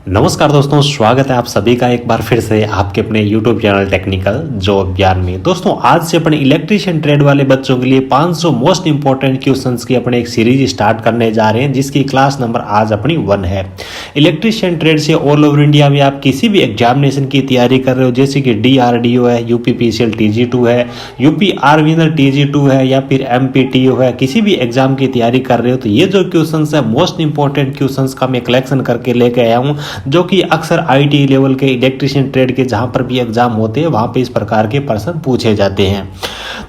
नमस्कार दोस्तों, स्वागत है आप सभी का एक बार फिर से आपके अपने YouTube चैनल टेक्निकल जॉब ज्ञान में। दोस्तों आज से अपने इलेक्ट्रीशियन ट्रेड वाले बच्चों के लिए 500 मोस्ट इंपॉर्टेंट क्वेश्चंस की अपने एक सीरीज स्टार्ट करने जा रहे हैं, जिसकी क्लास नंबर आज अपनी 1 है। इलेक्ट्रीशियन ट्रेड से ऑल ओवर इंडिया में आप किसी भी एग्जामिनेशन की तैयारी कर रहे हो, जैसे कि DRDO है, UPPCL TG2 है, UP आर्मिनर TG2 है या फिर MPTO है, किसी भी एग्जाम की तैयारी कर रहे हो तो ये जो क्वेश्चन है मोस्ट इंपॉर्टेंट क्वेश्चन का मैं कलेक्शन करके लेके आया हूँ, जो कि अक्सर आईटी लेवल के इलेक्ट्रीशियन ट्रेड के जहां पर भी एग्जाम होते हैं वहां पे इस प्रकार के प्रश्न पूछे जाते हैं।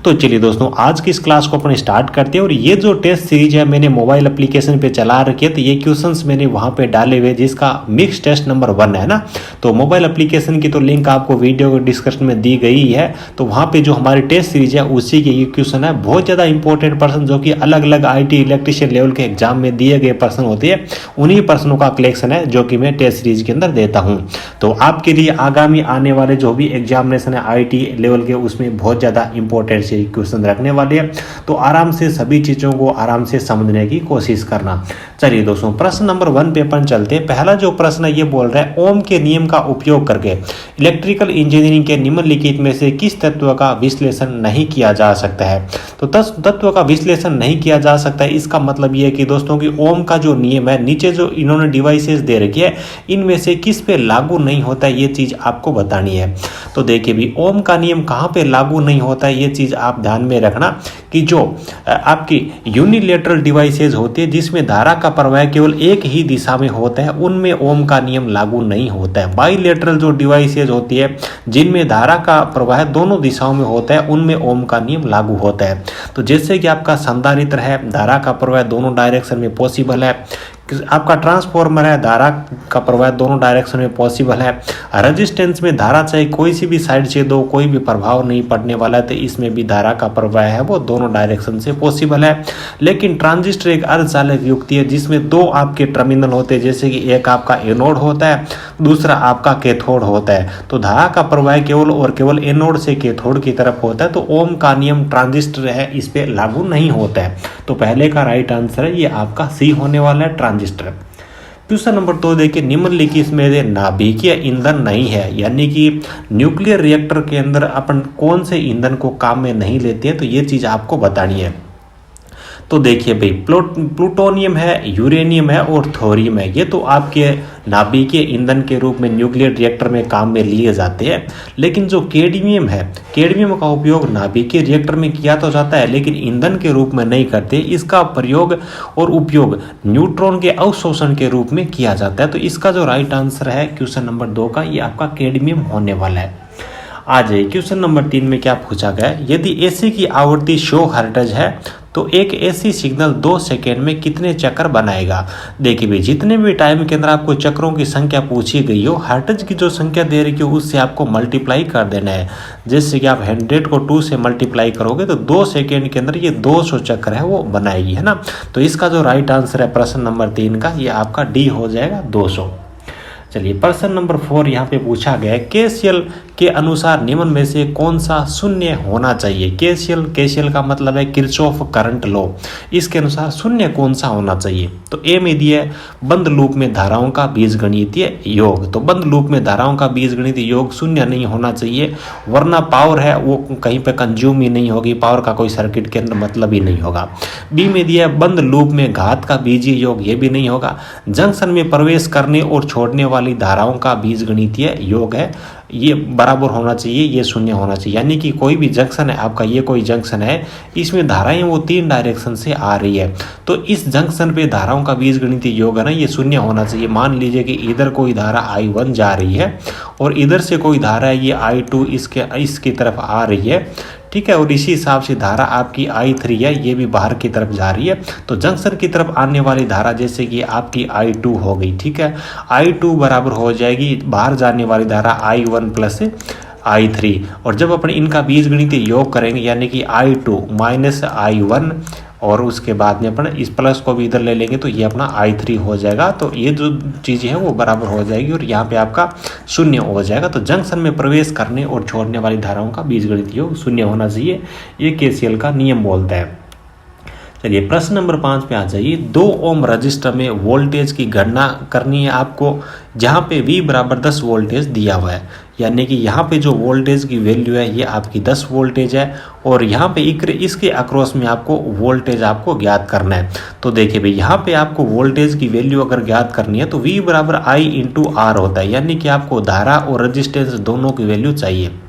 तो चलिए दोस्तों आज की इस क्लास को अपन स्टार्ट करते हैं। और ये जो टेस्ट सीरीज है मैंने मोबाइल एप्लीकेशन पे चला रखी है, तो ये क्वेश्चंस मैंने वहां पे डाले हुए जिसका मिक्स टेस्ट नंबर 1 है ना। तो मोबाइल एप्लीकेशन की तो लिंक आपको वीडियो के डिस्क्रिप्शन में दी गई है। तो वहां पे जो हमारी टेस्ट सीरीज है उसी के ये क्वेश्चन है, बहुत ज्यादा इंपॉर्टेंट प्रश्न जो कि अलग अलग आईटी इलेक्ट्रीशियन लेवल के एग्जाम में दिए गए प्रश्न होते हैं, उन्हीं प्रश्नों का कलेक्शन है जो कि मैं टेस्ट सीरीज के अंदर देता हूं। तो आपके लिए आगामी आने वाले जो भी एग्जामिनेशन है आईटी लेवल के, उसमें बहुत ज्यादा इंपॉर्टेंट से क्वेश्चन रखने वाले हैं। तो आराम से सभी चीजों को आराम से समझने की कोशिश करना। चलिए दोस्तों प्रश्न नंबर 1 पे अपन चलते हैं। पहला जो प्रश्न है ये बोल रहा है, ओम के नियम का उपयोग करके इलेक्ट्रिकल इंजीनियरिंग के निम्नलिखित में से किस तत्व का विश्लेषण नहीं किया जा सकता है। तो तत्व का विश्लेषण नहीं किया जा सकता है, इसका मतलब ये है कि दोस्तों की ओम का जो नियम है, नीचे जो इन्होंने डिवाइसेस दे रखी है इनमें से किस पे लागू नहीं होता है, ये चीज आपको बतानी है। तो देखिए भी ओम का नियम कहां पे लागू नहीं होता है, ये चीज आप ध्यान में रखना कि जो आपकी यूनिलेटरल डिवाइसेस होती है जिसमें धारा का प्रवाह केवल एक ही दिशा में होता है, उनमें ओम का नियम लागू नहीं होता है। बाइलेटरल जो डिवाइसेस होती है जिनमें धारा का प्रवाह दोनों दिशाओं में होता है, उनमें ओम का नियम लागू होता है। तो जैसे कि आपका संधारित्र है, धारा का प्रवाह दोनों डायरेक्शन में पॉसिबल है। आपका ट्रांसफॉर्मर है, धारा का प्रवाह दोनों डायरेक्शन में पॉसिबल है। रेजिस्टेंस में धारा चाहे कोई सी भी साइड से दो, कोई भी प्रभाव नहीं पड़ने वाला है, तो इसमें भी धारा का प्रवाह है वो दोनों डायरेक्शन से पॉसिबल है। लेकिन ट्रांजिस्टर एक अर्धचालक युक्ति है जिसमें दो आपके टर्मिनल होते हैं, जैसे कि एक आपका एनोड होता है, दूसरा आपका कैथोड होता है। तो धारा का प्रवाह केवल और केवल एनोड से कैथोड की तरफ होता है। तो ओम का नियम ट्रांजिस्टर है इस पे लागू नहीं होता है। तो पहले का राइट आंसर है ये आपका सी होने वाला है, ट्रांजिस्टर। क्वेश्चन नंबर 2 देखिए, निम्नलिखित में से नाभिकीय ईंधन नहीं है, यानी कि न्यूक्लियर रिएक्टर के अंदर अपन कौन से ईंधन को काम में नहीं लेते हैं, तो ये चीज आपको बतानी है। तो देखिए भाई प्लूटोनियम है, यूरेनियम है और थोरियम है, ये तो आपके नाभिकीय ईंधन के रूप में न्यूक्लियर रिएक्टर में काम में लिए जाते हैं। लेकिन जो कैडमियम है, कैडमियम का उपयोग नाभिकीय रिएक्टर में किया तो जाता है लेकिन ईंधन के रूप में नहीं करते। इसका प्रयोग और उपयोग न्यूट्रॉन के अवशोषण के रूप में किया जाता है। तो इसका जो राइट आंसर है क्वेश्चन नंबर 2 का, ये आपका कैडमियम होने वाला है। आ जाइए क्वेश्चन नंबर 3 में क्या पूछा गया, यदि एसी की आवृत्ति 100 हर्ट्ज है तो एक एसी सिग्नल 2 सेकेंड में कितने चक्कर बनाएगा। देखिए भाई जितने भी टाइम के अंदर आपको चक्रों की संख्या पूछी गई हो, हर्ट्ज की जो संख्या दे रही हो उससे आपको मल्टीप्लाई कर देना है। जैसे कि आप 100 को 2 से मल्टीप्लाई करोगे तो 2 सेकेंड के अंदर ये 200 चक्कर है वो बनाएगी, है ना। तो इसका जो राइट आंसर है प्रश्न नंबर 3 का, ये आपका डी हो जाएगा 200। चलिए प्रश्न नंबर 4 यहाँ पे पूछा गया है, केसीएल के अनुसार निम्न में से कौन सा शून्य होना चाहिए। केसीएल का मतलब है किरचॉफ करंट लॉ, इसके अनुसार शून्य कौन सा होना चाहिए। तो ए में दिया है बंद लूप में धाराओं का बीजगणितीय योग। तो बंद लूप में धाराओं का बीजगणितीय योग शून्य नहीं होना चाहिए, वरना पावर है वो कहीं पे कंज्यूम ही नहीं होगी, पावर का कोई सर्किट के अंदर मतलब ही नहीं होगा। बी में दिया है बंद लूप में घात का बीजीय योग, ये भी नहीं होगा। जंक्शन में प्रवेश करने और छोड़ने वाली धाराओं का बीजगणितीय योग है, ये बराबर होना चाहिए, ये शून्य होना चाहिए। यानी कि कोई भी जंक्शन है आपका, ये कोई जंक्शन है, इसमें धाराएं वो 3 डायरेक्शन से आ रही है, तो इस जंक्शन पे धाराओं का बीजगणितीय योग है ना, ये शून्य होना चाहिए। मान लीजिए कि इधर कोई धारा I1 जा रही है और इधर से कोई धारा है ये I2 इसकी तरफ आ रही है, ठीक है। और इसी हिसाब से धारा आपकी I3 है, ये भी बाहर की तरफ जा रही है। तो जंक्शन की तरफ आने वाली धारा जैसे कि आपकी I2 हो गई, ठीक है। I2 बराबर हो जाएगी बाहर जाने वाली धारा I1 प्लस I3। और जब अपन इनका बीजगणितीय योग करेंगे यानी कि I2 माइनस I1 और उसके बाद में अपन इस प्लस को भी इधर ले लेंगे तो ये अपना I3 हो जाएगा। तो ये जो चीज़ें हैं वो बराबर हो जाएगी और यहाँ पे आपका शून्य हो जाएगा। तो जंक्शन में प्रवेश करने और छोड़ने वाली धाराओं का बीजगणितीय योग शून्य होना चाहिए, ये केसीएल का नियम बोलता है। चलिए प्रश्न नंबर 5 पे आ जाइए। 2 ओम रजिस्टर में वोल्टेज की गणना करनी है आपको, जहाँ पे V बराबर 10 वोल्टेज दिया हुआ है, यानी कि यहाँ पे जो वोल्टेज की वैल्यू है ये आपकी 10 वोल्टेज है, और यहाँ पे इसके अक्रॉस में आपको वोल्टेज आपको ज्ञात करना है। तो देखिए भाई यहाँ पे आपको वोल्टेज की वैल्यू अगर ज्ञात करनी है तो V बराबर I इंटू R होता है, यानी कि आपको धारा और रजिस्टेंस दोनों की वैल्यू चाहिए।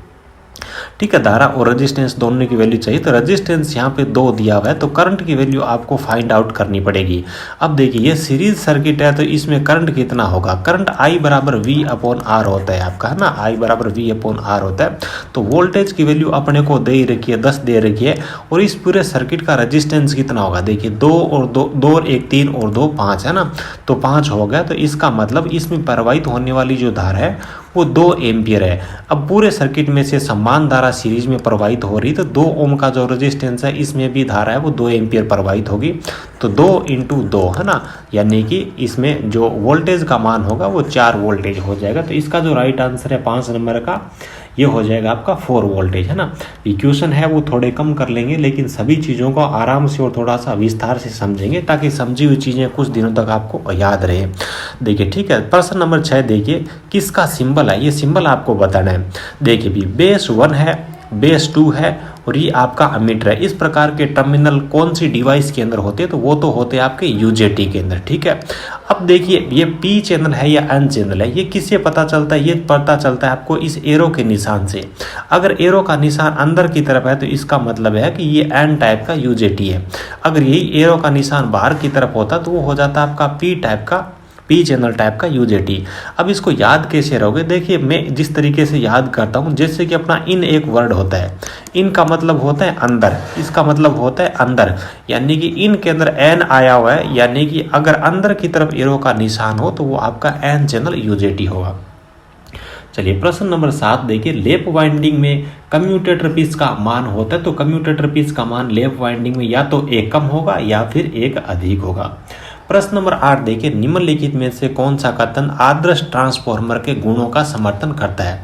ठीक है, धारा और रेजिस्टेंस दोनों की वैल्यू चाहिए। तो रेजिस्टेंस यहाँ पे 2 दिया हुआ है, तो करंट की वैल्यू आपको फाइंड आउट करनी पड़ेगी। अब देखिए ये सीरीज सर्किट है, तो इसमें करंट कितना होगा, करंट I बराबर V अपॉन R होता है आपका, है ना, I बराबर V अपॉन R होता है। तो वोल्टेज की वैल्यू अपने को दे रखी है, 10 दे रखी है, और इस पूरे सर्किट का रेजिस्टेंस कितना होगा, देखिए 2 और 1 3 और 2 5 है ना, तो 5 हो गया। तो इसका मतलब इसमें प्रवाहित होने वाली जो धारा है वो 2 एम्पियर है। अब पूरे सर्किट में से समान धारा सीरीज में प्रवाहित हो रही, तो 2 ओम का जो रेजिस्टेंस है इसमें भी धारा है वो 2 एम्पियर प्रवाहित होगी। तो 2 इंटू 2 है ना, यानी कि इसमें जो वोल्टेज का मान होगा वो 4 वोल्टेज हो जाएगा। तो इसका जो राइट आंसर है 5 नंबर का ये हो जाएगा आपका 4 वोल्टेज, है ना। इक्वेशन है वो थोड़े कम कर लेंगे, लेकिन सभी चीज़ों को आराम से और थोड़ा सा विस्तार से समझेंगे, ताकि समझी हुई चीज़ें कुछ दिनों तक आपको याद रहे। देखिए ठीक है, प्रश्न नंबर 6 देखिए, किसका सिंबल है, ये सिंबल आपको बताना है। देखिए भी बेस 1 है, बेस 2 है, और ये आपका अमीटर है। इस प्रकार के टर्मिनल कौन सी डिवाइस के अंदर होते हैं, तो वो तो होते हैं आपके यूजेटी के अंदर। ठीक है, अब देखिए ये पी चैनल है या एन चैनल है, ये किससे पता चलता है, ये पता चलता है आपको इस एरो के निशान से। अगर एरो का निशान अंदर की तरफ है तो इसका मतलब है कि ये एन टाइप का यूजेटी है। अगर यही एरो का निशान बाहर की तरफ होता तो वो हो जाता आपका पी टाइप का, पी चैनल टाइप का यूजेटी। अब इसको याद कैसे रहोगे, देखिए मैं जिस तरीके से याद करता हूँ, जैसे कि अपना इन एक वर्ड होता है, इन का मतलब होता है अंदर, इसका मतलब होता है अंदर, यानी कि इन के अंदर एन आया हुआ है, यानी कि अगर अंदर की तरफ एरो का निशान हो तो वो आपका एन चैनल यूजेटी होगा। चलिए प्रश्न नंबर 7 देखिए, लेप वाइंडिंग में कम्यूटेटर पीस का मान होता है, तो कम्यूटेटर पीस का मान लेप वाइंडिंग में या तो एक कम होगा या फिर एक अधिक होगा। प्रश्न नंबर 8 देखिए, निम्नलिखित में से कौन सा कथन आदर्श ट्रांसफॉर्मर के गुणों का समर्थन करता है।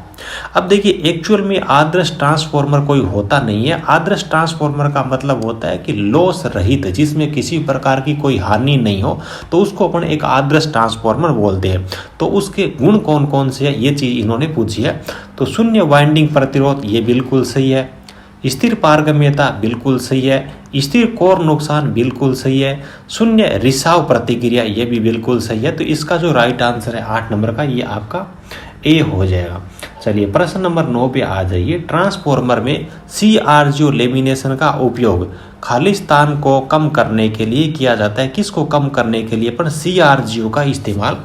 अब देखिए एक्चुअल में आदर्श ट्रांसफॉर्मर कोई होता नहीं है। आदर्श ट्रांसफॉर्मर का मतलब होता है कि लॉस रहित, जिसमें किसी प्रकार की कोई हानि नहीं हो, तो उसको अपन एक आदर्श ट्रांसफॉर्मर बोलते हैं। तो उसके गुण कौन कौन से है ये चीज इन्होंने पूछी है। तो शून्य वाइंडिंग प्रतिरोध ये बिल्कुल सही है, स्थिर पारगम्यता बिल्कुल सही है, स्थिर कोर नुकसान बिल्कुल सही है, शून्य रिसाव प्रतिक्रिया ये भी बिल्कुल सही है। तो इसका जो राइट आंसर है 8 नंबर का, ये आपका ए हो जाएगा। चलिए प्रश्न नंबर 9 पे आ जाइए, ट्रांसफॉर्मर में CRGO लेमिनेशन का उपयोग खालिस्तान को कम करने के लिए किया जाता है। किसको कम करने के लिए अपन CRGO का इस्तेमाल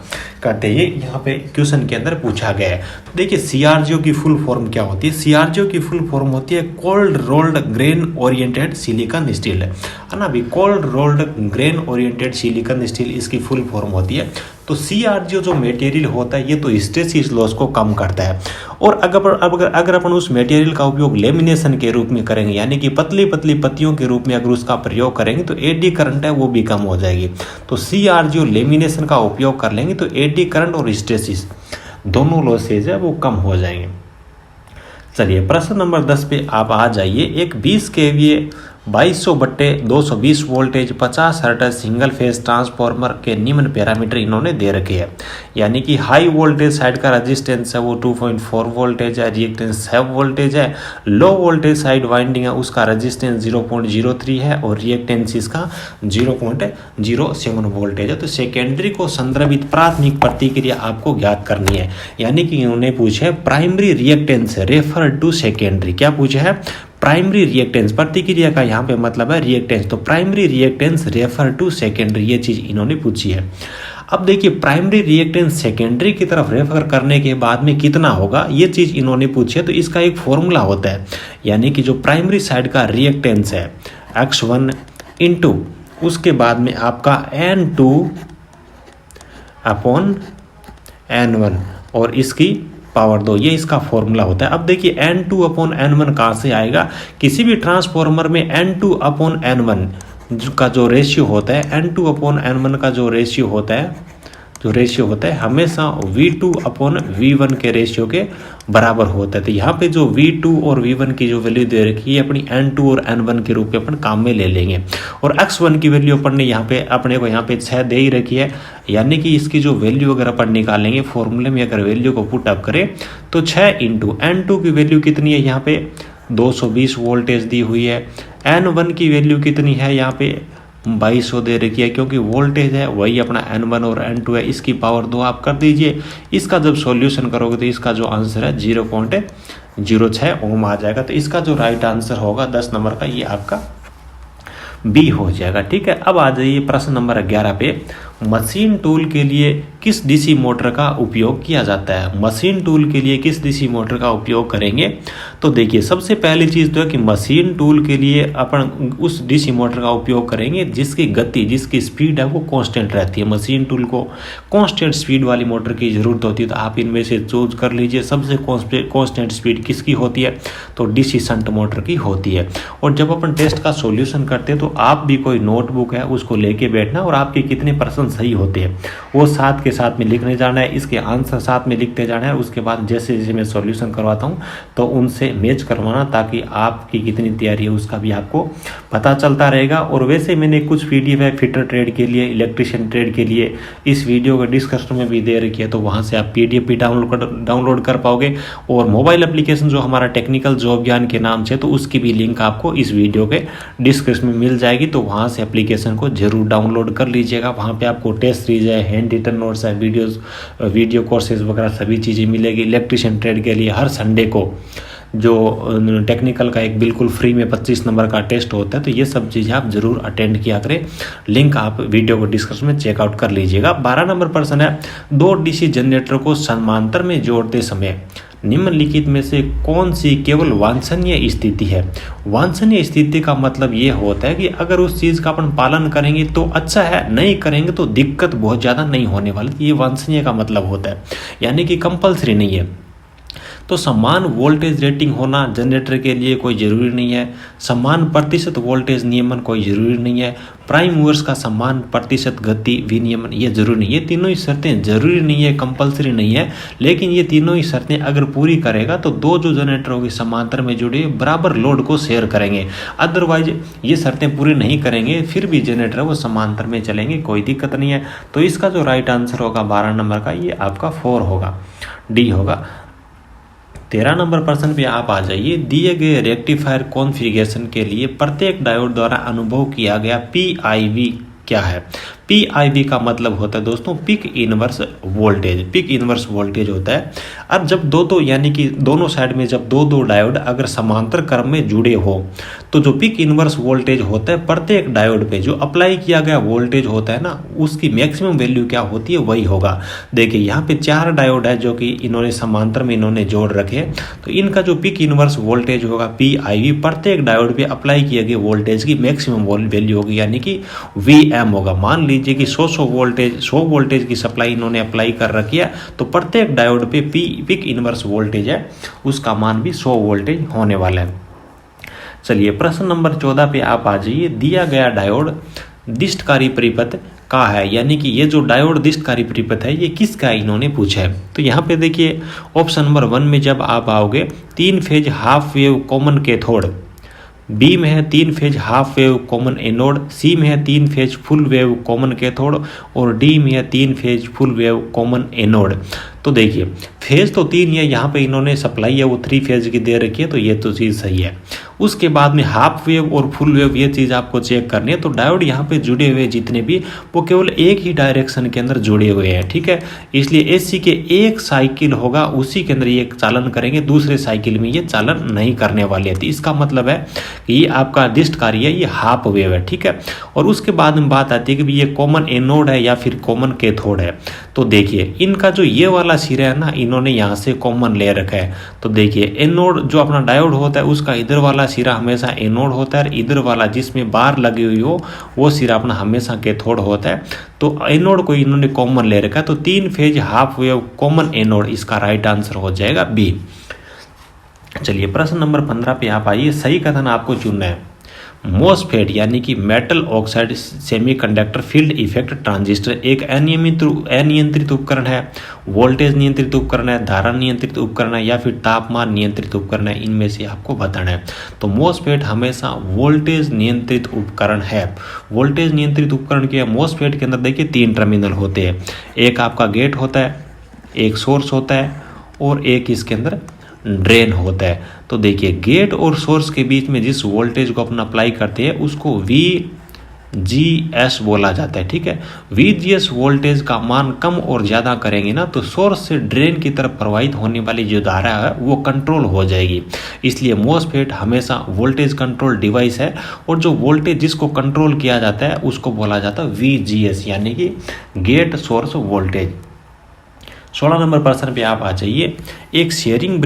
करते हैं, यहाँ पे क्वेश्चन के अंदर पूछा गया है। देखिए CRGO की फुल फॉर्म क्या होती है, CRGO की फुल फॉर्म होती है cold rolled grain oriented silicon steel, है ना अभी, cold rolled grain oriented silicon steel इसकी फुल फॉर्म होती है। तो CRGO जो मटेरियल होता है ये तो हिस्टेरिसिस लॉस को कम करता है, और अगर अपन उस मटेरियल का उपयोग लेमिनेशन के रूप में करेंगे, यानी कि पतली पतली पत्तियों के रूप में अगर उसका प्रयोग करेंगे तो एडी करंट है वो भी कम हो जाएगी। तो CRGO लेमिनेशन का उपयोग कर लेंगे तो एडी करंट और हिस्टेरिसिस दोनों लॉसेज है वो कम हो जाएंगे। चलिए प्रश्न नंबर 10 पे आप आ जाइए, एक 20 kVA 2200/220 voltage 50 hertz single phase transformer के निम्न पैरामीटर इन्होंने दे रखे हैं, यानी कि हाई वोल्टेज साइड का रेजिस्टेंस है वो 2.4 वोल्टेज है, रिएक्टेंस 7 वोल्टेज है, लो वोल्टेज साइड वाइंडिंग है उसका रेजिस्टेंस 0.03 है, और रिएक्टेंस इसका 0.07 वोल्टेज है। तो सेकेंडरी को संदर्भित प्राथमिक प्रतिक्रिया आपको ज्ञात करनी है, यानी कि इन्होंने पूछा है primary reactance refer to secondary. क्या पूछा है, प्राइमरी रिएक्टेंस, प्रतिक्रिया का यहाँ पे मतलब है रिएक्टेंस, तो primary reactance refer to secondary, ये चीज इन्होंने पूछी है। अब देखिए प्राइमरी रिएक्टेंस सेकेंडरी की तरफ रेफर करने के बाद में कितना होगा, ये चीज इन्होंने पूछी है। तो इसका एक फॉर्मूला होता है, यानी कि जो प्राइमरी साइड का रिएक्टेंस है X1 इंटू उसके बाद में आपका N2 अपॉन N1 और इसकी पावर 2, ये इसका फॉर्मूला होता है। अब देखिए N2 अपॉन N1 कहाँ से आएगा, किसी भी ट्रांसफॉर्मर में N2 अपॉन N1 का जो रेशियो होता है, N2 अपॉन N1 का जो रेशियो होता है जो रेशियो होता है हमेशा V2/V1 के रेशियो के बराबर होता है। तो यहाँ पे जो V2 और V1 की जो वैल्यू दे रखी है अपनी N2 और N1 के रूप में अपन काम में ले लेंगे। और X1 की वैल्यू अपन ने यहाँ पे अपने को यहाँ पे 6 दे ही रखी है, यानी कि इसकी जो वैल्यू अगर अपन निकालेंगे फॉर्मूले में, अगर वैल्यू को पुट अप करें तो 6 इंटू N2 की वैल्यू कितनी है यहाँ पे 220 वोल्टेज दी हुई है। N1 की वैल्यू कितनी है यहाँ पे 2200 दे रखी है, क्योंकि वोल्टेज है वही अपना N1 और N2 है, इसकी पावर 2 आप कर दीजिए। इसका जब सॉल्यूशन करोगे तो इसका जो आंसर है 0.06 ओम आ जाएगा। तो इसका जो राइट आंसर होगा 10 नंबर का ये आपका बी हो जाएगा। ठीक है, अब आ जाइए प्रश्न नंबर 11 पे। मशीन टूल के लिए किस डीसी मोटर का उपयोग किया जाता है? मशीन टूल के लिए किस डीसी मोटर का उपयोग करेंगे? तो देखिए सबसे पहली चीज़ तो है कि मशीन टूल के लिए अपन उस डीसी मोटर का उपयोग करेंगे जिसकी गति, जिसकी स्पीड है वो कांस्टेंट रहती है। मशीन टूल को कांस्टेंट स्पीड वाली मोटर की ज़रूरत होती है। तो आप इनमें से चूज कर लीजिए सबसे कांस्टेंट स्पीड किसकी होती है, तो डीसी शंट मोटर की होती है। और जब अपन टेस्ट का सॉल्यूशन करते हैं तो आप भी कोई नोटबुक है उसको लेके बैठना और आपके कितने परसेंट सही होते हैं वो साथ के साथ में लिखने जाना है, इसके आंसर साथ में लिखते जाना है। उसके बाद जैसे जैसे मैं सॉल्यूशन करवाता हूँ तो उनसे मैच करवाना, ताकि आपकी कितनी तैयारी है उसका भी आपको पता चलता रहेगा। और वैसे मैंने कुछ पीडीएफ है फिटर ट्रेड के लिए, इलेक्ट्रिशियन ट्रेड के लिए, इस वीडियो के डिस्क्रिप्शन में भी दे रखी है, तो वहाँ से आप पीडीएफ भी डाउनलोड कर पाओगे। और मोबाइल एप्लीकेशन जो हमारा टेक्निकल जॉब ज्ञान के नाम से, तो उसकी भी लिंक आपको इस वीडियो के डिस्क्रिप्शन में मिल जाएगी। तो वहाँ से एप्लीकेशन को जरूर डाउनलोड कर लीजिएगा। वहाँ पे आपको टेस्ट सीरीज है, हैंड रिटन नोट्स है, वीडियो कोर्सेज वगैरह सभी चीज़ें मिलेगी। इलेक्ट्रिशियन ट्रेड के लिए हर संडे को जो टेक्निकल का एक बिल्कुल फ्री में 25 नंबर का टेस्ट होता है, तो ये सब चीज़ें आप जरूर अटेंड किया करें। लिंक आप वीडियो को डिस्क्रिप्शन में चेकआउट कर लीजिएगा। 12 नंबर प्रश्न है, 2 डीसी जनरेटर को समांतर में जोड़ते समय निम्नलिखित में से कौन सी केवल वांछनीय स्थिति है? वांछनीय स्थिति का मतलब ये होता है कि अगर उस चीज़ का अपन पालन करेंगे तो अच्छा है, नहीं करेंगे तो दिक्कत बहुत ज़्यादा नहीं होने वाली। ये वांछनीय का मतलब होता है, यानी कि कंपल्सरी नहीं है। तो समान वोल्टेज रेटिंग होना जनरेटर के लिए कोई ज़रूरी नहीं है। समान प्रतिशत वोल्टेज नियमन कोई ज़रूरी नहीं है। प्राइम मूवर्स का समान प्रतिशत गति विनियमन ये जरूरी नहीं। ये तीनों ही शर्तें जरूरी नहीं है, कंपलसरी नहीं है, लेकिन ये तीनों ही शर्तें अगर पूरी करेगा तो दो जो जनरेटर होगी समांतर में जुड़े बराबर लोड को शेयर करेंगे। अदरवाइज ये शर्तें पूरी नहीं करेंगे फिर भी जनरेटर वो समांतर में चलेंगे, कोई दिक्कत नहीं है। तो इसका जो राइट आंसर होगा 12 नंबर का ये आपका 4 होगा, डी होगा। 13 नंबर प्रश्न पे आप आ जाइए। दिए गए रेक्टिफायर कॉन्फ़िगरेशन के लिए प्रत्येक डायोड द्वारा अनुभव किया गया PIV क्या है? PIV का मतलब होता है दोस्तों peak inverse voltage. Peak inverse voltage होता है अब जब दो यानी कि दोनों साइड में जब दो डायोड अगर समांतर क्रम में जुड़े हो तो जो पिक इनवर्स वोल्टेज होता है प्रत्येक डायोड पे जो अप्लाई किया गया वोल्टेज होता है ना उसकी मैक्सिमम वैल्यू क्या होती है वही होगा। देखिए यहाँ पे 4 डायोड है जो कि इन्होंने समांतर में इन्होंने जोड़ रखे, तो इनका जो पिक इनवर्स वोल्टेज होगा PIV प्रत्येक डायोड पे अप्लाई किए गए वोल्टेज की मैक्सिमम वैल्यू होगी, यानी कि VM होगा। मान लीजिए कि 100 वोल्टेज की सप्लाई इन्होंने अप्लाई कर रखी है तो प्रत्येक डायोड पे पिक इनवर्स वोल्टेज है उसका मान भी 100 वोल्टेज होने वाला है। चलिए प्रश्न नंबर 14 पे आप आ जाइए। दिया गया डायोड दिष्टकारी परिपथ का है, यानी कि ये जो डायोड दिष्टकारी परिपथ है ये किसका है इन्होंने पूछा है। तो यहाँ पे देखिए ऑप्शन नंबर 1 में जब आप आओगे 3 phase half wave common cathode, B में है 3 phase half wave common anode, C में है 3 phase full wave common cathode और डी में है 3 phase full wave common anode. तो देखिए फेज तो 3 है, यहाँ पे इन्होंने सप्लाई है वो 3 फेज की दे रखी है, तो ये तो चीज़ सही है। उसके बाद में हाफ वेव और फुल वेव ये चीज़ आपको चेक करनी है। तो डायोड यहाँ पे जुड़े हुए जितने भी वो केवल एक ही डायरेक्शन के अंदर जुड़े हुए हैं, ठीक है। इसलिए AC के एक साइकिल होगा उसी के अंदर ये चालन करेंगे, दूसरे साइकिल में ये चालन नहीं करने वाले हैं। तो इसका मतलब है कि ये आपका दिष्टकारी है, ये हाफ वेव है, ठीक है। और उसके बाद में बात आती है कि ये कॉमन एनोड है या फिर कॉमन कैथोड है। तो देखिए इनका जो ये वाला सिरा है ना इन्होंने यहाँ से कॉमन ले रखा है। तो देखिए एनोड जो अपना डायोड होता है उसका इधर वाला सिरा हमेशा एनोड होता है, इधर वाला जिसमें बार लगी हुई हो वो सिरा अपना हमेशा कैथोड होता है। तो एनोड को इन्होंने कॉमन ले रखा है, तो 3 phase half wave common anode इसका राइट आंसर हो जाएगा बी। चलिए प्रश्न नंबर 15 पे आप आइए। सही कथन आपको चुनना है। मोसफेट यानी कि metal oxide semiconductor field effect transistor एक अनियंत्रित उपकरण है, वोल्टेज नियंत्रित उपकरण है, धारा नियंत्रित उपकरण है या फिर तापमान नियंत्रित उपकरण है, इनमें से आपको बताना है। तो मोसफेट हमेशा वोल्टेज नियंत्रित उपकरण है। वोल्टेज नियंत्रित उपकरण के मोसफेट के अंदर देखिए 3 टर्मिनल होते हैं, एक आपका गेट होता है, एक सोर्स होता है और एक इसके अंदर ड्रेन होता है। तो देखिए गेट और सोर्स के बीच में जिस वोल्टेज को अपन अप्लाई करते हैं उसको VGS बोला जाता है, ठीक है। VGS वोल्टेज का मान कम और ज़्यादा करेंगे ना तो सोर्स से ड्रेन की तरफ प्रवाहित होने वाली जो धारा है वो कंट्रोल हो जाएगी। इसलिए मोसफेट हमेशा वोल्टेज कंट्रोल डिवाइस है और जो वोल्टेज जिसको कंट्रोल किया जाता है उसको बोला जाता है VGS यानी कि गेट सोर्स वोल्टेज। 16 नंबर प्रश्न पे आप आ जाइए। एक शेयरिंग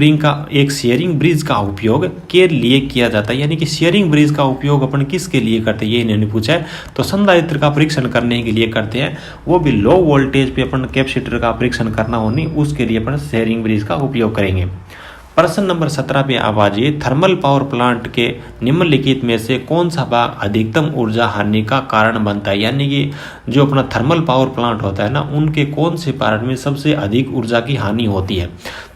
ब्रिज का उपयोग के लिए किया जाता है, यानी कि शेयरिंग ब्रिज का उपयोग अपन किसके लिए करते हैं ये इन्होंने पूछा है। तो संधारित्र का परीक्षण करने के लिए करते हैं, वो भी लो वोल्टेज पे अपन कैपेसिटर का परीक्षण करना हो नहीं, उसके लिए अपन शेयरिंग ब्रिज का उपयोग करेंगे। प्रश्न नंबर 17 पे आप आ जाइए। थर्मल पावर प्लांट के निम्नलिखित में से कौन सा भाग अधिकतम ऊर्जा हानि का कारण बनता है, यानी कि जो अपना थर्मल पावर प्लांट होता है ना उनके कौन से पार्ट में सबसे अधिक ऊर्जा की हानि होती है।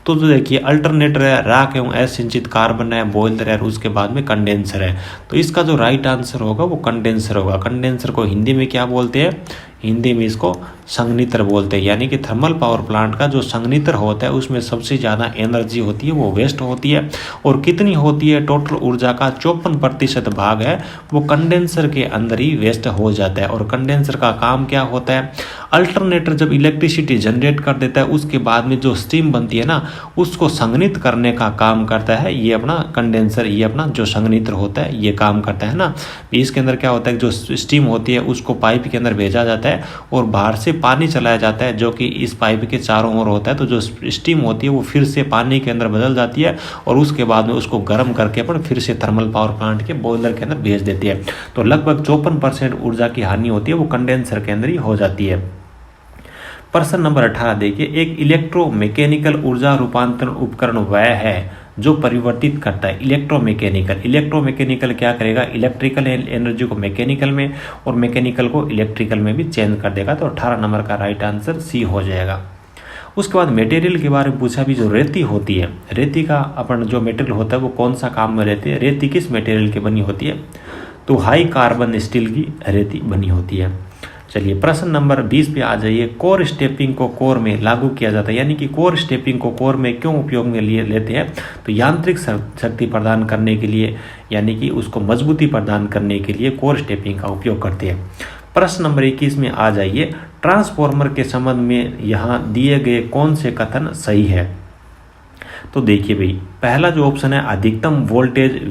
तो देखिए अल्टरनेटर है, राख एवं असंचित कार्बन है, बॉयलर है और उसके बाद में कंडेंसर है। तो इसका जो राइट आंसर होगा वो कंडेंसर होगा। कंडेंसर को हिंदी में क्या बोलते हैं, हिंदी में इसको संघनित्र बोलते हैं, यानी कि थर्मल पावर प्लांट का जो संघनित्र होता है उसमें सबसे ज़्यादा एनर्जी होती है वो वेस्ट होती है। और कितनी होती है, टोटल ऊर्जा का 54% भाग है वो कंडेंसर के अंदर ही वेस्ट हो जाता है। और कंडेंसर का काम क्या होता है, अल्टरनेटर जब इलेक्ट्रिसिटी जनरेट कर देता है उसके बाद में जो स्टीम बनती है ना उसको संघनित करने का काम करता है ये अपना कंडेंसर, ये अपना जो संघनित्र होता है ये काम करता है ना। इसके अंदर क्या होता है, जो स्टीम होती है उसको पाइप के अंदर भेजा जाता है और बाहर से पानी चलाया जाता है जो कि इस पाइप के चारों ओर होता है। तो जो स्टीम होती है वो फिर से पानी के अंदर बदल जाती है और उसके बाद में उसको गर्म करके अपन फिर से थर्मल पावर प्लांट के बॉयलर के अंदर भेज देती है। तो लगभग 54% ऊर्जा की हानि होती है वो कंडेंसर के अंदर ही हो जाती है। प्रश्न नंबर 18 देखिए। एक इलेक्ट्रोमैकेनिकल ऊर्जा रूपांतरण उपकरण वह है जो परिवर्तित करता है। इलेक्ट्रोमैकेनिकल क्या करेगा, इलेक्ट्रिकल एनर्जी को मैकेनिकल में और मैकेनिकल को इलेक्ट्रिकल में भी चेंज कर देगा। तो 18 नंबर का राइट आंसर सी हो जाएगा। उसके बाद मटेरियल के बारे में पूछा भी, जो रेती होती है, रेती का अपन जो मटेरियल होता है वो कौन सा काम में रहती है, रेती किस मटेरियल की बनी होती है, तो हाई कार्बन स्टील की रेती बनी होती है। चलिए प्रश्न नंबर 20 पे आ जाइए। कोर स्टेपिंग को कोर में लागू किया जाता है, यानी कि कोर स्टेपिंग को कोर में क्यों उपयोग में लिए लेते हैं, तो यांत्रिक शक्ति प्रदान करने के लिए, यानी कि उसको मजबूती प्रदान करने के लिए कोर स्टेपिंग का उपयोग करते हैं। प्रश्न नंबर 21 में आ जाइए। ट्रांसफॉर्मर के संबंध में यहाँ दिए गए कौन से कथन सही है। तो देखिए भाई, पहला जो ऑप्शन है अधिकतम वोल्टेज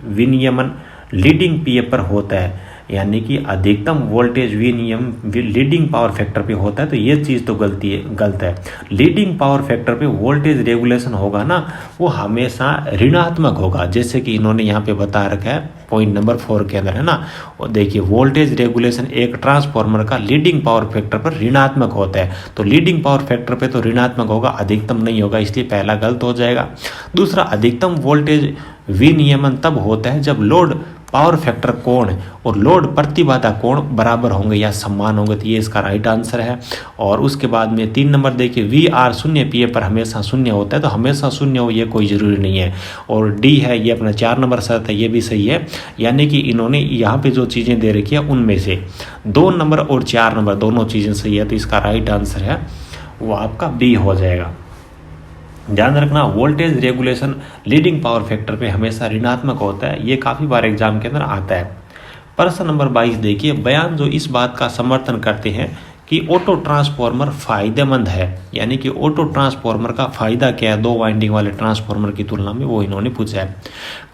विनियमन लीडिंग पीए पर होता है, यानी कि अधिकतम वोल्टेज विनियम लीडिंग पावर फैक्टर पे होता है, तो ये चीज़ तो गलत है। लीडिंग पावर फैक्टर पे वोल्टेज रेगुलेशन होगा ना वो हमेशा ऋणात्मक होगा, जैसे कि इन्होंने यहाँ पे बता रखा है पॉइंट नंबर 4 के अंदर है ना। और देखिए वोल्टेज रेगुलेशन एक ट्रांसफार्मर का लीडिंग पावर फैक्टर पर ऋणात्मक होता है, तो लीडिंग पावर फैक्टर पे तो ऋणात्मक होगा, अधिकतम नहीं होगा, इसलिए पहला गलत हो जाएगा। दूसरा, अधिकतम वोल्टेज विनियमन तब होता है जब लोड पावर फैक्टर कोण और लोड प्रतिबाधा कोण बराबर होंगे या समान होंगे, तो ये इसका राइट आंसर है। और उसके बाद में 3 नंबर देखिए, वी आर शून्य पीए पर हमेशा शून्य होता है, तो हमेशा शून्य हो ये कोई ज़रूरी नहीं है। और डी है ये अपना 4 नंबर शर्त है, ये भी सही है, यानी कि इन्होंने यहाँ पे जो चीज़ें दे रखी है उनमें से 2 नंबर और 4 नंबर दोनों चीज़ें सही है, तो इसका राइट आंसर है वो आपका बी हो जाएगा। ध्यान रखना, voltage regulation leading power factor पे हमेशा ऋणात्मक होता है, ये काफ़ी बार एग्जाम के अंदर आता है। प्रश्न नंबर 22 देखिए। बयान जो इस बात का समर्थन करते हैं कि ऑटो ट्रांसफार्मर फायदेमंद है, यानी कि ऑटो ट्रांसफार्मर का फायदा क्या है 2 वाइंडिंग वाले ट्रांसफार्मर की तुलना में, वो इन्होंने पूछा है।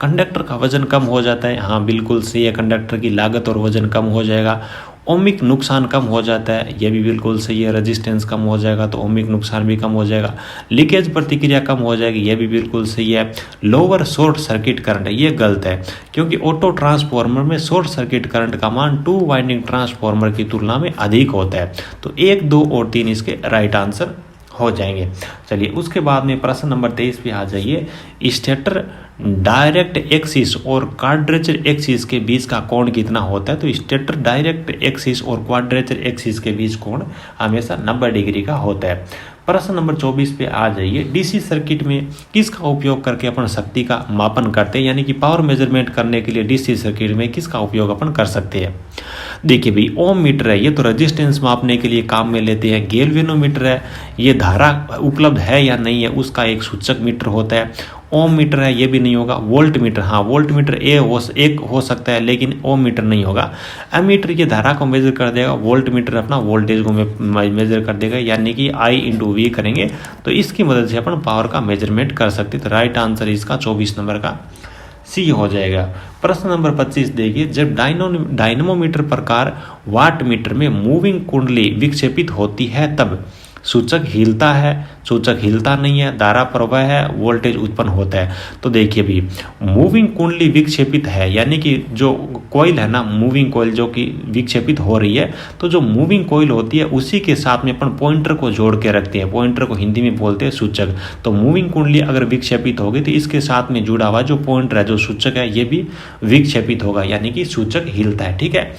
कंडक्टर का वजन कम हो जाता है, हाँ बिल्कुल सही है, कंडक्टर की लागत और वजन कम हो जाएगा। ओमिक नुकसान कम हो जाता है, यह भी बिल्कुल सही है, रेजिस्टेंस कम हो जाएगा तो ओमिक नुकसान भी कम हो जाएगा। लीकेज प्रतिक्रिया कम हो जाएगी, यह भी बिल्कुल सही है। लोअर शॉर्ट सर्किट करंट है, ये गलत है, क्योंकि ऑटो ट्रांसफार्मर में शॉर्ट सर्किट करंट का मान 2 वाइंडिंग ट्रांसफार्मर की तुलना में अधिक होता है। तो 1, 2 और 3 इसके राइट आंसर हो जाएंगे। चलिए उसके बाद में प्रश्न नंबर 23 पे आ जाइए। स्टेटर डायरेक्ट एक्सिस और क्वाड्रेचर एक्सिस के बीच का कोण कितना होता है? तो स्टेटर डायरेक्ट एक्सिस और क्वाड्रेचर एक्सिस के बीच कोण हमेशा 90 डिग्री का होता है। प्रश्न नंबर 24 पे आ जाइए। डीसी सर्किट में किसका उपयोग करके अपन शक्ति का मापन करते हैं, यानी कि पावर मेजरमेंट करने के लिए डीसी सर्किट में किसका उपयोग अपन कर सकते हैं? देखिए भाई, ओम मीटर है, ये तो रेजिस्टेंस मापने के लिए काम में लेते हैं। गैल्वेनोमीटर है, ये धारा उपलब्ध है या नहीं है उसका एक सूचक मीटर होता है। ओम मीटर है, ये भी नहीं होगा। वोल्ट मीटर, हाँ वोल्ट मीटर एक हो सकता है, लेकिन ओम मीटर नहीं होगा। एमीटर ये धारा को मेजर कर देगा, वोल्ट मीटर अपना वोल्टेज को मेजर कर देगा, यानी कि I/V करेंगे तो इसकी मदद से अपन पावर का मेजरमेंट कर सकते हैं। तो राइट आंसर इसका 24 नंबर का सी हो जाएगा। प्रश्न नंबर 25 देखिए। जब डायनमोमीटर प्रकार वाट मीटर में मूविंग कुंडली विक्षेपित होती है तब सूचक हिलता है, सूचक हिलता नहीं है, धारा प्रवाह है, वोल्टेज उत्पन्न होता है। तो देखिए भी, मूविंग कुंडली विक्षेपित है, यानी कि जो कॉइल है ना, मूविंग कॉइल जो कि विक्षेपित हो रही है, तो जो मूविंग कॉइल होती है उसी के साथ में अपन पॉइंटर को जोड़ के रखते हैं। पॉइंटर को हिंदी में बोलते हैं सूचक। तो मूविंग कुंडली अगर विक्षेपित होगी तो इसके साथ में जुड़ा हुआ जो पॉइंटर है, जो सूचक है, ये भी विक्षेपित होगा, यानी कि सूचक हिलता है। ठीक है,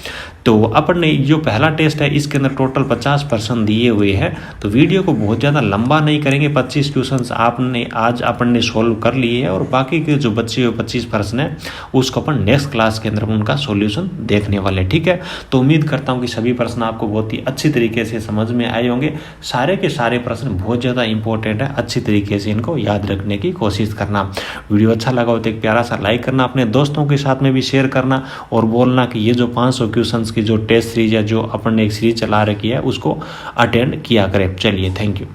तो अपन ने जो पहला टेस्ट है इसके अंदर टोटल 50% दिए हुए हैं। तो वीडियो को बहुत ज़्यादा लंबा नहीं करेंगे। 25 क्वेश्चंस आपने आज अपन ने सोल्व कर लिए हैं, और बाकी के जो बचे हुए 25 प्रश्न है उसको अपन नेक्स्ट क्लास के अंदर उनका सॉल्यूशन देखने वाले। ठीक है, तो उम्मीद करता हूँ कि सभी प्रश्न आपको बहुत ही अच्छी तरीके से समझ में आए होंगे। सारे के सारे प्रश्न बहुत ज़्यादा इंपॉर्टेंट है, अच्छी तरीके से इनको याद रखने की कोशिश करना। वीडियो अच्छा लगा हो तो एक प्यारा सा लाइक करना, अपने दोस्तों के साथ में भी शेयर करना, और बोलना कि ये जो 500 क्वेश्चंस की जो टेस्ट सीरीज है, जो अपन ने एक सीरीज चला रखी है, उसको अटेंड किया करें। चलिए, थैंक यू।